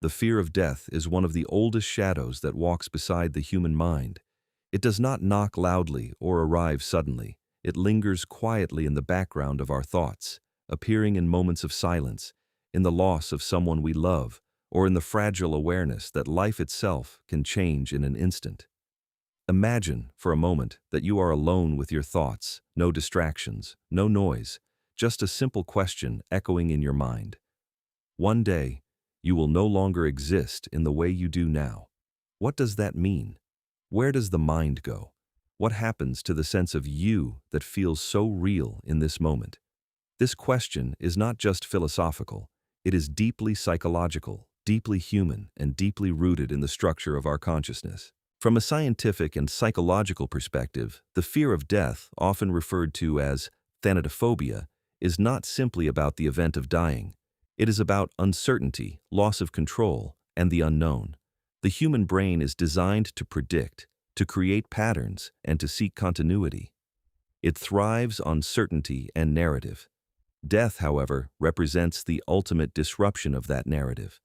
The fear of death is one of the oldest shadows that walks beside the human mind. It does not knock loudly or arrive suddenly. It lingers quietly in the background of our thoughts, appearing in moments of silence, in the loss of someone we love, or in the fragile awareness that life itself can change in an instant. Imagine, for a moment, that you are alone with your thoughts, no distractions, no noise, just a simple question echoing in your mind. One day, you will no longer exist in the way you do now. What does that mean? Where does the mind go? What happens to the sense of you that feels so real in this moment? This question is not just philosophical. It is deeply psychological, deeply human, and deeply rooted in the structure of our consciousness. From a scientific and psychological perspective, the fear of death, often referred to as thanatophobia, is not simply about the event of dying. It is about uncertainty, loss of control, and the unknown. The human brain is designed to predict, to create patterns, and to seek continuity. It thrives on certainty and narrative. Death, however, represents the ultimate disruption of that narrative.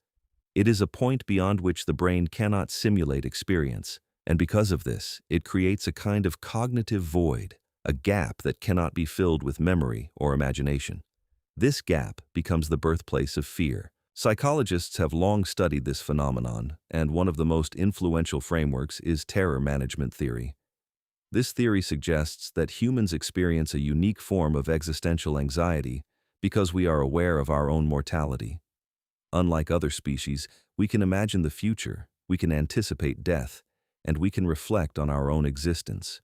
It is a point beyond which the brain cannot simulate experience, and because of this, it creates a kind of cognitive void, a gap that cannot be filled with memory or imagination. This gap becomes the birthplace of fear. Psychologists have long studied this phenomenon, and one of the most influential frameworks is terror management theory. This theory suggests that humans experience a unique form of existential anxiety because we are aware of our own mortality. Unlike other species, we can imagine the future, we can anticipate death, and we can reflect on our own existence.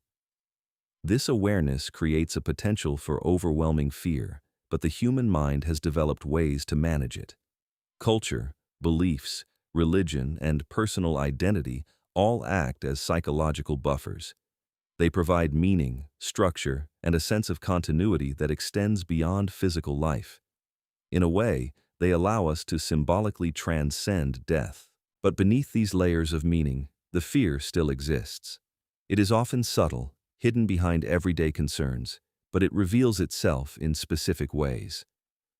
This awareness creates a potential for overwhelming fear, but the human mind has developed ways to manage it. Culture, beliefs, religion, and personal identity all act as psychological buffers. They provide meaning, structure, and a sense of continuity that extends beyond physical life. In a way, they allow us to symbolically transcend death. But beneath these layers of meaning, the fear still exists. It is often subtle, hidden behind everyday concerns, but it reveals itself in specific ways.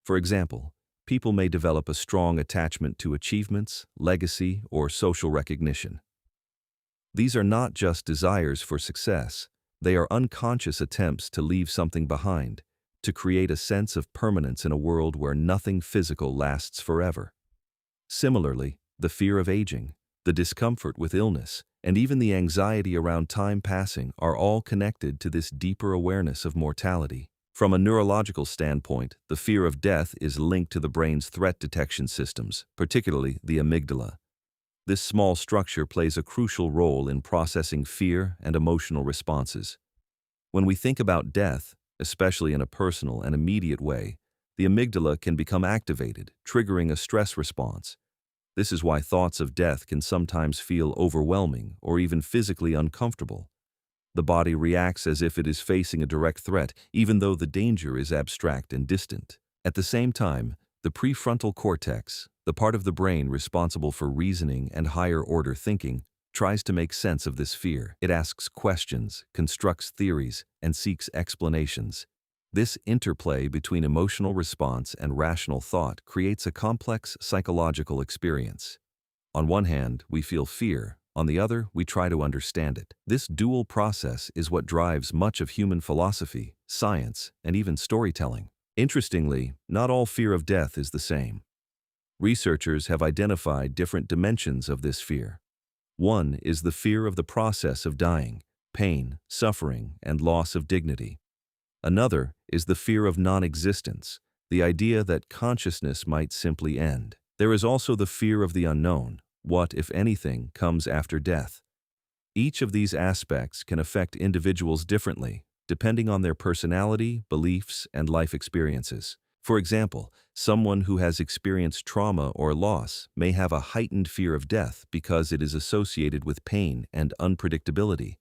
For example, people may develop a strong attachment to achievements, legacy, or social recognition. These are not just desires for success, they are unconscious attempts to leave something behind, to create a sense of permanence in a world where nothing physical lasts forever. Similarly, the fear of aging, the discomfort with illness, and even the anxiety around time passing are all connected to this deeper awareness of mortality. From a neurological standpoint, the fear of death is linked to the brain's threat detection systems, particularly the amygdala. This small structure plays a crucial role in processing fear and emotional responses. When we think about death, especially in a personal and immediate way, the amygdala can become activated, triggering a stress response. This is why thoughts of death can sometimes feel overwhelming or even physically uncomfortable. The body reacts as if it is facing a direct threat, even though the danger is abstract and distant. At the same time, the prefrontal cortex, the part of the brain responsible for reasoning and higher-order thinking, tries to make sense of this fear. It asks questions, constructs theories, and seeks explanations. This interplay between emotional response and rational thought creates a complex psychological experience. On one hand, we feel fear. On the other, we try to understand it. This dual process is what drives much of human philosophy, science, and even storytelling. Interestingly, not all fear of death is the same. Researchers have identified different dimensions of this fear. One is the fear of the process of dying, pain, suffering, and loss of dignity. Another is the fear of non-existence, the idea that consciousness might simply end. There is also the fear of the unknown, what, if anything, comes after death. Each of these aspects can affect individuals differently, depending on their personality, beliefs, and life experiences. For example, someone who has experienced trauma or loss may have a heightened fear of death because it is associated with pain and unpredictability.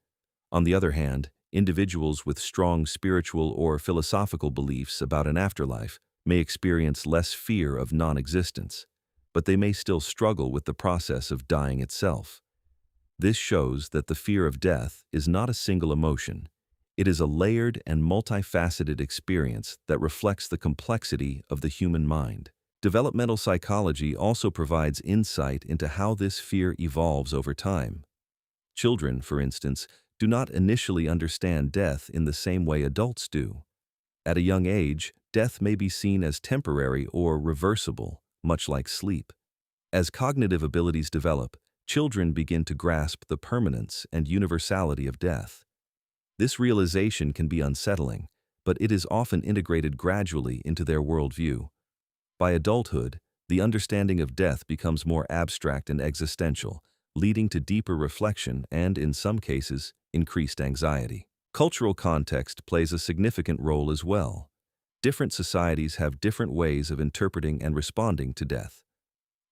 On the other hand, individuals with strong spiritual or philosophical beliefs about an afterlife may experience less fear of non-existence, but they may still struggle with the process of dying itself. This shows that the fear of death is not a single emotion. It is a layered and multifaceted experience that reflects the complexity of the human mind. Developmental psychology also provides insight into how this fear evolves over time. Children, for instance, do not initially understand death in the same way adults do. At a young age, death may be seen as temporary or reversible, much like sleep. As cognitive abilities develop, children begin to grasp the permanence and universality of death. This realization can be unsettling, but it is often integrated gradually into their worldview. By adulthood, the understanding of death becomes more abstract and existential, leading to deeper reflection and, in some cases, increased anxiety. Cultural context plays a significant role as well. Different societies have different ways of interpreting and responding to death.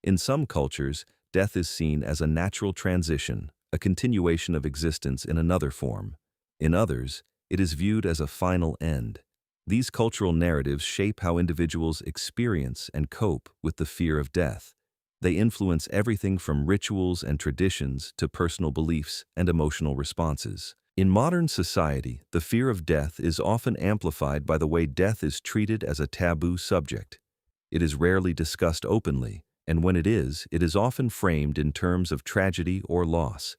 In some cultures, death is seen as a natural transition, a continuation of existence in another form. In others, it is viewed as a final end. These cultural narratives shape how individuals experience and cope with the fear of death. They influence everything from rituals and traditions to personal beliefs and emotional responses. In modern society, the fear of death is often amplified by the way death is treated as a taboo subject. It is rarely discussed openly, and when it is often framed in terms of tragedy or loss.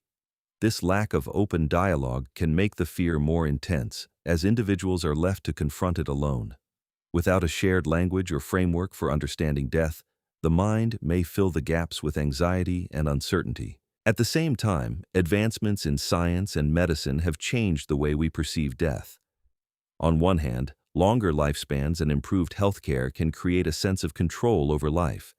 This lack of open dialogue can make the fear more intense, as individuals are left to confront it alone. Without a shared language or framework for understanding death, the mind may fill the gaps with anxiety and uncertainty. At the same time, advancements in science and medicine have changed the way we perceive death. On one hand, longer lifespans and improved healthcare can create a sense of control over life.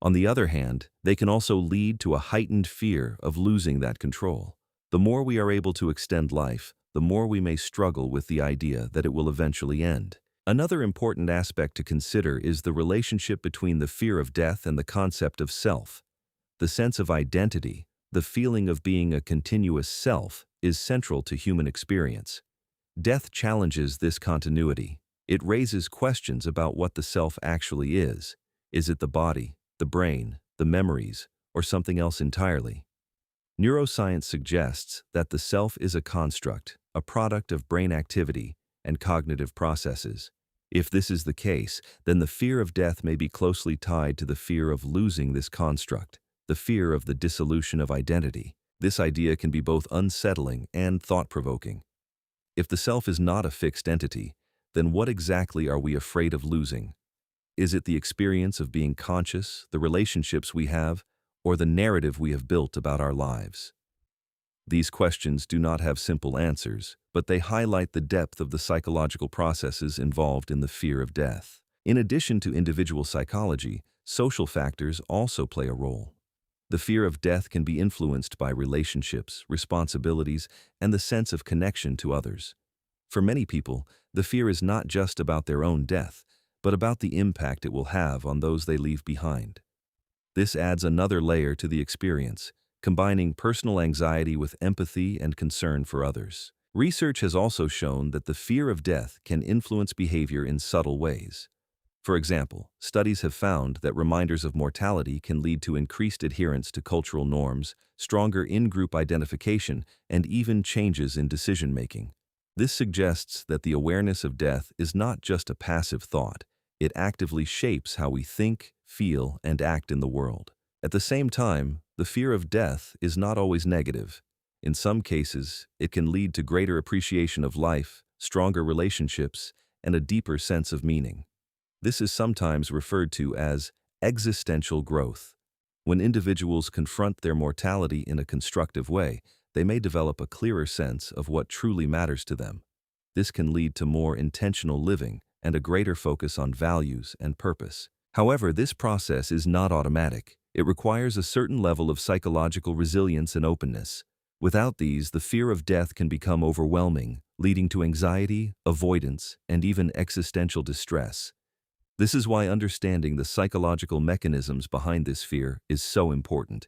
On the other hand, they can also lead to a heightened fear of losing that control. The more we are able to extend life, the more we may struggle with the idea that it will eventually end. Another important aspect to consider is the relationship between the fear of death and the concept of self. The sense of identity, the feeling of being a continuous self, is central to human experience. Death challenges this continuity. It raises questions about what the self actually is. Is it the body, the brain, the memories, or something else entirely? Neuroscience suggests that the self is a construct, a product of brain activity and cognitive processes. If this is the case, then the fear of death may be closely tied to the fear of losing this construct, the fear of the dissolution of identity. This idea can be both unsettling and thought-provoking. If the self is not a fixed entity, then what exactly are we afraid of losing? Is it the experience of being conscious, the relationships we have, or the narrative we have built about our lives? These questions do not have simple answers, but they highlight the depth of the psychological processes involved in the fear of death. In addition to individual psychology, social factors also play a role. The fear of death can be influenced by relationships, responsibilities, and the sense of connection to others. For many people, the fear is not just about their own death, but about the impact it will have on those they leave behind. This adds another layer to the experience, combining personal anxiety with empathy and concern for others. Research has also shown that the fear of death can influence behavior in subtle ways. For example, studies have found that reminders of mortality can lead to increased adherence to cultural norms, stronger in-group identification, and even changes in decision-making. This suggests that the awareness of death is not just a passive thought. It actively shapes how we think, feel, and act in the world. At the same time, the fear of death is not always negative. In some cases, it can lead to greater appreciation of life, stronger relationships, and a deeper sense of meaning. This is sometimes referred to as existential growth. When individuals confront their mortality in a constructive way, they may develop a clearer sense of what truly matters to them. This can lead to more intentional living and a greater focus on values and purpose. However, this process is not automatic. It requires a certain level of psychological resilience and openness. Without these, the fear of death can become overwhelming, leading to anxiety, avoidance, and even existential distress. This is why understanding the psychological mechanisms behind this fear is so important.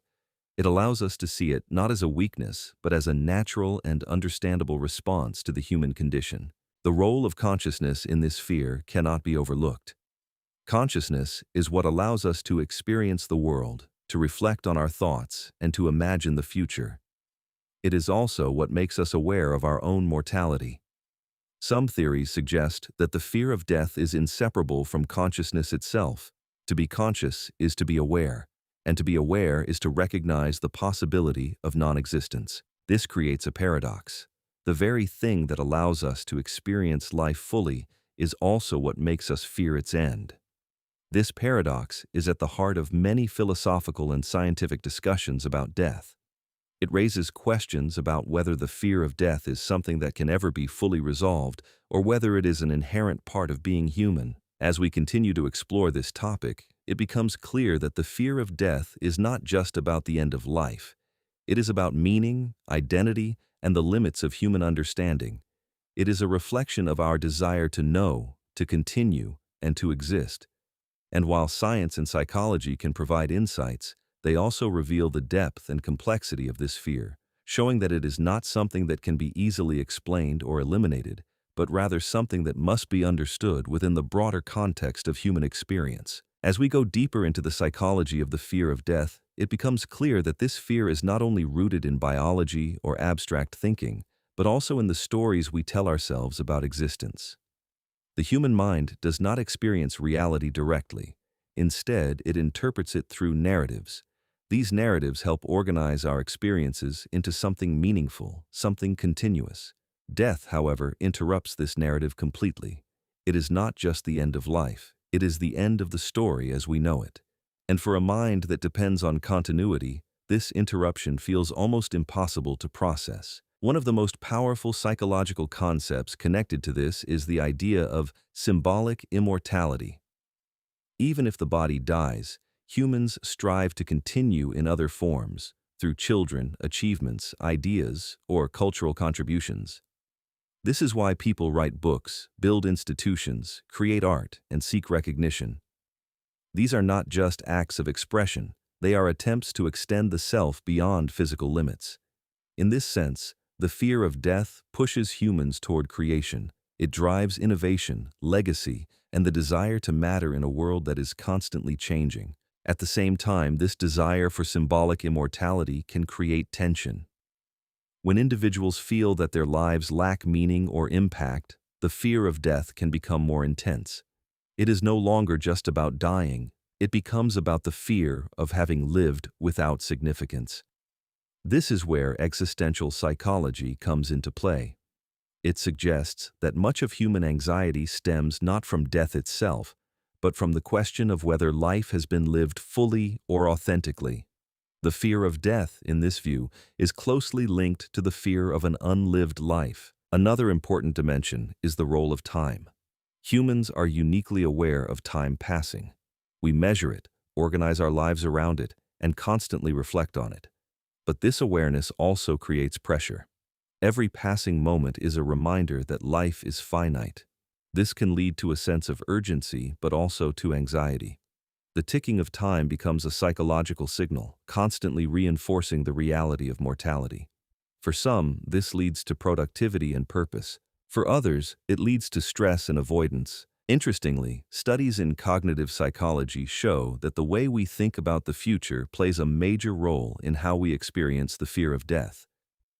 It allows us to see it not as a weakness, but as a natural and understandable response to the human condition. The role of consciousness in this fear cannot be overlooked. Consciousness is what allows us to experience the world, to reflect on our thoughts, and to imagine the future. It is also what makes us aware of our own mortality. Some theories suggest that the fear of death is inseparable from consciousness itself. To be conscious is to be aware, and to be aware is to recognize the possibility of non-existence. This creates a paradox. The very thing that allows us to experience life fully is also what makes us fear its end. This paradox is at the heart of many philosophical and scientific discussions about death. It raises questions about whether the fear of death is something that can ever be fully resolved, or whether it is an inherent part of being human. As we continue to explore this topic, it becomes clear that the fear of death is not just about the end of life. It is about meaning, identity, and the limits of human understanding. It is a reflection of our desire to know, to continue, and to exist. And while science and psychology can provide insights, they also reveal the depth and complexity of this fear, showing that it is not something that can be easily explained or eliminated, but rather something that must be understood within the broader context of human experience. As we go deeper into the psychology of the fear of death, it becomes clear that this fear is not only rooted in biology or abstract thinking, but also in the stories we tell ourselves about existence. The human mind does not experience reality directly. Instead, it interprets it through narratives. These narratives help organize our experiences into something meaningful, something continuous. Death, however, interrupts this narrative completely. It is not just the end of life, it is the end of the story as we know it. And for a mind that depends on continuity, this interruption feels almost impossible to process. One of the most powerful psychological concepts connected to this is the idea of symbolic immortality. Even if the body dies, humans strive to continue in other forms, through children, achievements, ideas, or cultural contributions. This is why people write books, build institutions, create art, and seek recognition. These are not just acts of expression, they are attempts to extend the self beyond physical limits. In this sense, the fear of death pushes humans toward creation. It drives innovation, legacy, and the desire to matter in a world that is constantly changing. At the same time, this desire for symbolic immortality can create tension. When individuals feel that their lives lack meaning or impact, the fear of death can become more intense. It is no longer just about dying, it becomes about the fear of having lived without significance. This is where existential psychology comes into play. It suggests that much of human anxiety stems not from death itself, but from the question of whether life has been lived fully or authentically. The fear of death, in this view, is closely linked to the fear of an unlived life. Another important dimension is the role of time. Humans are uniquely aware of time passing. We measure it, organize our lives around it, and constantly reflect on it. But this awareness also creates pressure. Every passing moment is a reminder that life is finite. This can lead to a sense of urgency, but also to anxiety. The ticking of time becomes a psychological signal, constantly reinforcing the reality of mortality. For some, this leads to productivity and purpose. For others, it leads to stress and avoidance. Interestingly, studies in cognitive psychology show that the way we think about the future plays a major role in how we experience the fear of death.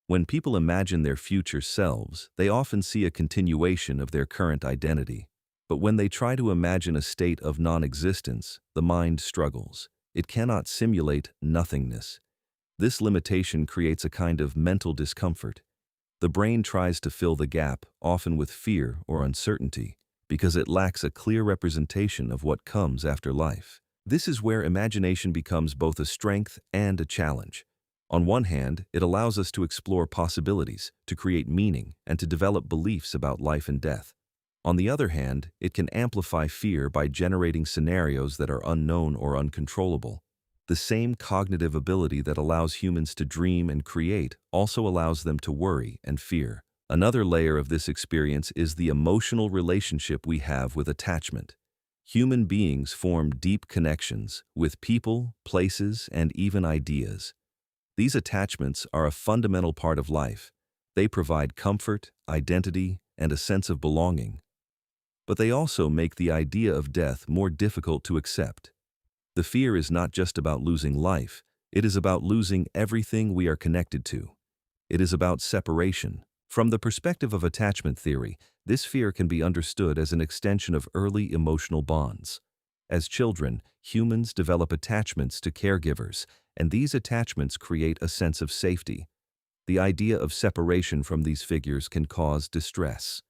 When people imagine their future selves, they often see a continuation of their current identity. But when they try to imagine a state of non-existence, the mind struggles. It cannot simulate nothingness. This limitation creates a kind of mental discomfort. The brain tries to fill the gap, often with fear or uncertainty, because it lacks a clear representation of what comes after life. This is where imagination becomes both a strength and a challenge. On one hand, it allows us to explore possibilities, to create meaning, and to develop beliefs about life and death. On the other hand, it can amplify fear by generating scenarios that are unknown or uncontrollable. The same cognitive ability that allows humans to dream and create also allows them to worry and fear. Another layer of this experience is the emotional relationship we have with attachment. Human beings form deep connections with people, places, and even ideas. These attachments are a fundamental part of life. They provide comfort, identity, and a sense of belonging. But they also make the idea of death more difficult to accept. The fear is not just about losing life, it is about losing everything we are connected to. It is about separation. From the perspective of attachment theory, this fear can be understood as an extension of early emotional bonds. As children, humans develop attachments to caregivers, and these attachments create a sense of safety. The idea of separation from these figures can cause distress.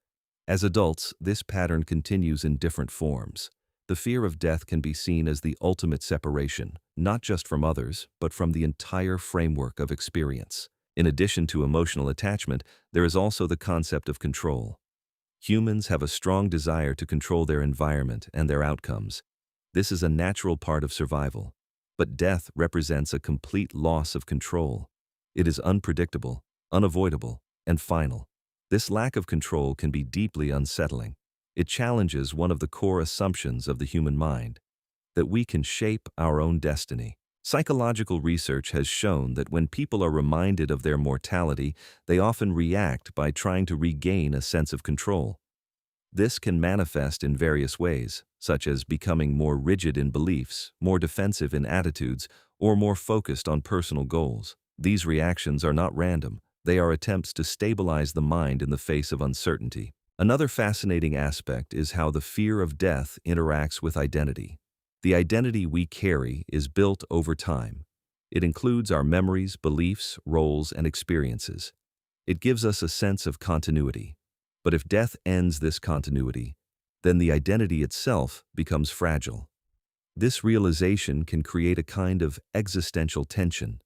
As adults, this pattern continues in different forms. The fear of death can be seen as the ultimate separation, not just from others, but from the entire framework of experience. In addition to emotional attachment, there is also the concept of control. Humans have a strong desire to control their environment and their outcomes. This is a natural part of survival. But death represents a complete loss of control. It is unpredictable, unavoidable, and final. This lack of control can be deeply unsettling. It challenges one of the core assumptions of the human mind, that we can shape our own destiny. Psychological research has shown that when people are reminded of their mortality, they often react by trying to regain a sense of control. This can manifest in various ways, such as becoming more rigid in beliefs, more defensive in attitudes, or more focused on personal goals. These reactions are not random. They are attempts to stabilize the mind in the face of uncertainty. Another fascinating aspect is how the fear of death interacts with identity. The identity we carry is built over time. It includes our memories, beliefs, roles, and experiences. It gives us a sense of continuity. But if death ends this continuity, then the identity itself becomes fragile. This realization can create a kind of existential tension.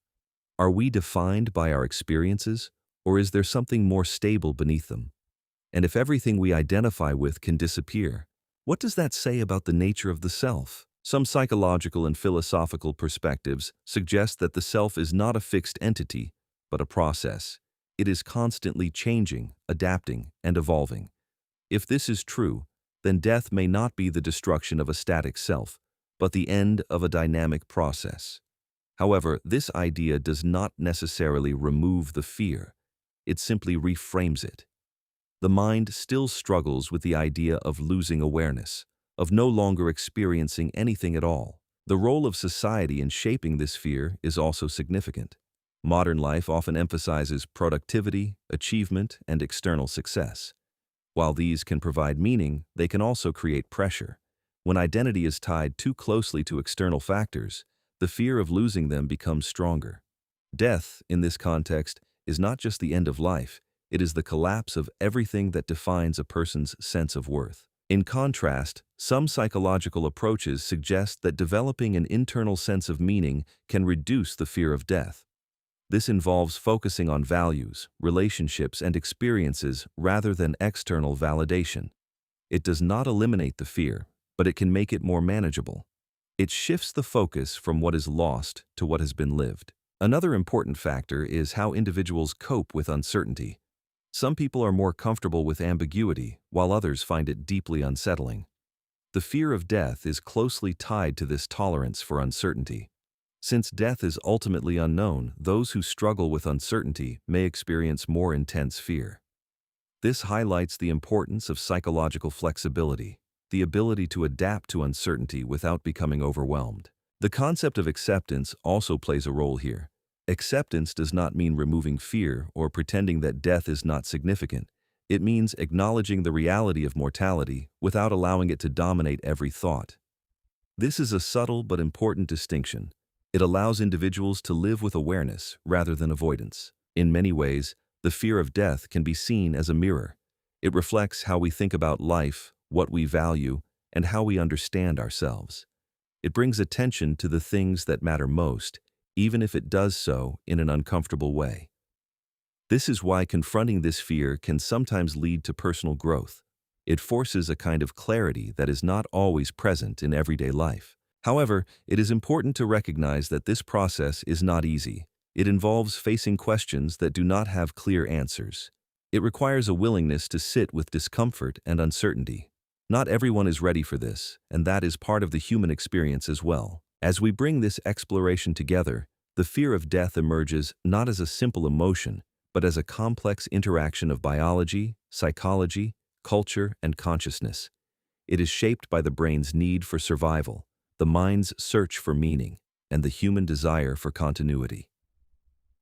Are we defined by our experiences, or is there something more stable beneath them? And if everything we identify with can disappear, what does that say about the nature of the self? Some psychological and philosophical perspectives suggest that the self is not a fixed entity, but a process. It is constantly changing, adapting, and evolving. If this is true, then death may not be the destruction of a static self, but the end of a dynamic process. However, this idea does not necessarily remove the fear. It simply reframes it. The mind still struggles with the idea of losing awareness, of no longer experiencing anything at all. The role of society in shaping this fear is also significant. Modern life often emphasizes productivity, achievement, and external success. While these can provide meaning, they can also create pressure. When identity is tied too closely to external factors, the fear of losing them becomes stronger. Death, in this context, is not just the end of life, it is the collapse of everything that defines a person's sense of worth. In contrast, some psychological approaches suggest that developing an internal sense of meaning can reduce the fear of death. This involves focusing on values, relationships, and experiences rather than external validation. It does not eliminate the fear, but it can make it more manageable. It shifts the focus from what is lost to what has been lived. Another important factor is how individuals cope with uncertainty. Some people are more comfortable with ambiguity, while others find it deeply unsettling. The fear of death is closely tied to this tolerance for uncertainty. Since death is ultimately unknown, those who struggle with uncertainty may experience more intense fear. This highlights the importance of psychological flexibility, the ability to adapt to uncertainty without becoming overwhelmed. The concept of acceptance also plays a role here. Acceptance does not mean removing fear or pretending that death is not significant. It means acknowledging the reality of mortality without allowing it to dominate every thought. This is a subtle but important distinction. It allows individuals to live with awareness rather than avoidance. In many ways, the fear of death can be seen as a mirror. It reflects how we think about life, what we value, and how we understand ourselves. It brings attention to the things that matter most, even if it does so in an uncomfortable way. This is why confronting this fear can sometimes lead to personal growth. It forces a kind of clarity that is not always present in everyday life. However, it is important to recognize that this process is not easy. It involves facing questions that do not have clear answers. It requires a willingness to sit with discomfort and uncertainty. Not everyone is ready for this, and that is part of the human experience as well. As we bring this exploration together, the fear of death emerges not as a simple emotion, but as a complex interaction of biology, psychology, culture, and consciousness. It is shaped by the brain's need for survival, the mind's search for meaning, and the human desire for continuity.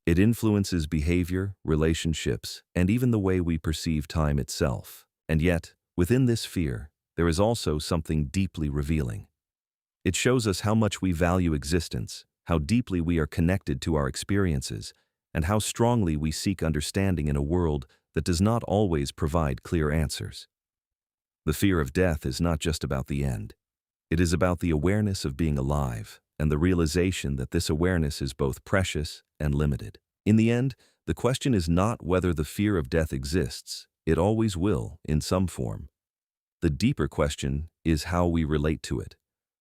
It influences behavior, relationships, and even the way we perceive time itself. And yet, within this fear, there is also something deeply revealing. It shows us how much we value existence, how deeply we are connected to our experiences, and how strongly we seek understanding in a world that does not always provide clear answers. The fear of death is not just about the end. It is about the awareness of being alive and the realization that this awareness is both precious and limited. In the end, the question is not whether the fear of death exists. It always will, in some form. The deeper question is how we relate to it,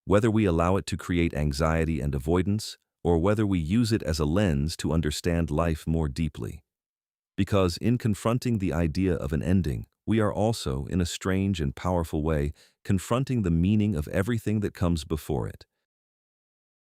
whether we allow it to create anxiety and avoidance, or whether we use it as a lens to understand life more deeply. Because in confronting the idea of an ending, we are also, in a strange and powerful way, confronting the meaning of everything that comes before it.